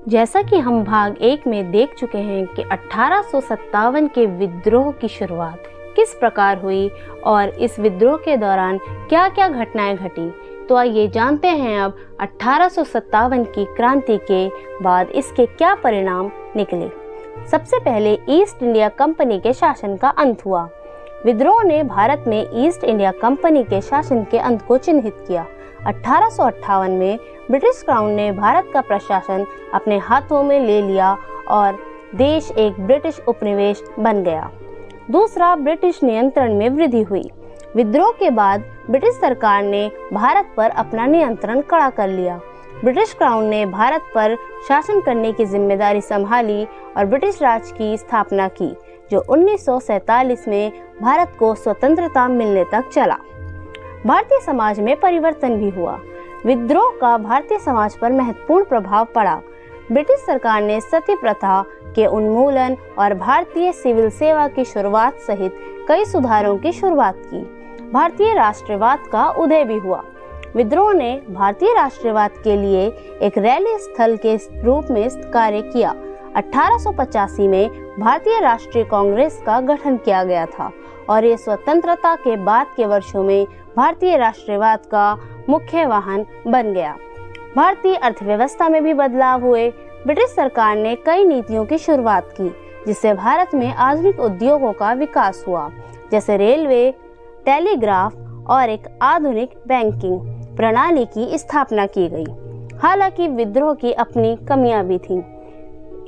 जैसा कि हम भाग 1 में देख चुके हैं कि 1857 के विद्रोह की शुरुआत किस प्रकार हुई और इस विद्रोह के दौरान क्या क्या घटनाएं घटी, तो आइए जानते हैं अब 1857 की क्रांति के बाद इसके क्या परिणाम निकले। सबसे पहले ईस्ट इंडिया कंपनी के शासन का अंत हुआ। विद्रोह ने भारत में ईस्ट इंडिया कंपनी के शासन के अंत को चिन्हित किया। 1858 में ब्रिटिश क्राउन ने भारत का प्रशासन अपने हाथों में ले लिया और देश एक ब्रिटिश उपनिवेश बन गया। दूसरा, ब्रिटिश नियंत्रण में वृद्धि हुई। विद्रोह के बाद ब्रिटिश सरकार ने भारत पर अपना नियंत्रण कड़ा कर लिया। ब्रिटिश क्राउन ने भारत पर शासन करने की जिम्मेदारी संभाली और ब्रिटिश राज की स्थापना की, जो 1947 में भारत को स्वतंत्रता मिलने तक चला। भारतीय समाज में परिवर्तन भी हुआ। विद्रोह का भारतीय समाज पर महत्वपूर्ण प्रभाव पड़ा। ब्रिटिश सरकार ने सती प्रथा के उन्मूलन और भारतीय सिविल सेवा की शुरुआत सहित कई सुधारों की शुरुआत की। भारतीय राष्ट्रवाद का उदय भी हुआ। विद्रोह ने भारतीय राष्ट्रवाद के लिए एक रैली स्थल के रूप में कार्य किया। 1885 में भारतीय राष्ट्रीय कांग्रेस का गठन किया गया था और ये स्वतंत्रता के बाद के वर्षों में भारतीय राष्ट्रवाद का मुख्य वाहन बन गया। भारतीय अर्थव्यवस्था में भी बदलाव हुए। ब्रिटिश सरकार ने कई नीतियों की शुरुआत की, जिससे भारत में आधुनिक उद्योगों का विकास हुआ, जैसे रेलवे, टेलीग्राफ और एक आधुनिक बैंकिंग प्रणाली की स्थापना की गई। हालांकि विद्रोह की अपनी कमियां भी थीं,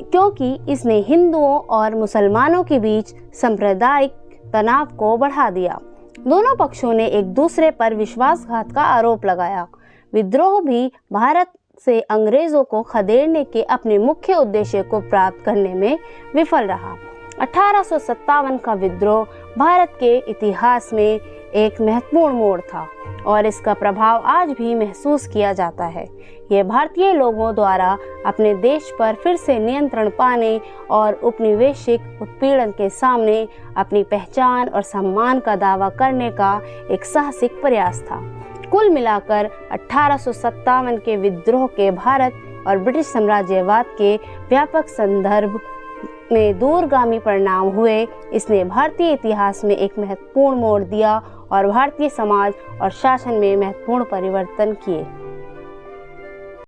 क्योंकि इसने हिंदुओं और मुसलमानों के बीच सांप्रदायिक तनाव को बढ़ा दिया। दोनों पक्षों ने एक दूसरे पर विश्वासघात का आरोप लगाया। विद्रोह भी भारत से अंग्रेजों को खदेड़ने के अपने मुख्य उद्देश्य को प्राप्त करने में विफल रहा। 1857 का विद्रोह भारत के इतिहास में एक महत्वपूर्ण मोड़ था और इसका प्रभाव आज भी महसूस किया जाता है। यह भारतीय लोगों द्वारा अपने देश पर फिर से नियंत्रण पाने और उपनिवेशिक उत्पीड़न के सामने अपनी पहचान और सम्मान का दावा करने का एक साहसिक प्रयास था। कुल मिलाकर 1857 के विद्रोह के भारत और ब्रिटिश साम्राज्यवाद के व्यापक संदर्भ में दूरगामी परिणाम हुए। इसने भारतीय इतिहास में एक महत्वपूर्ण मोड़ दिया और भारतीय समाज और शासन में महत्वपूर्ण परिवर्तन किए।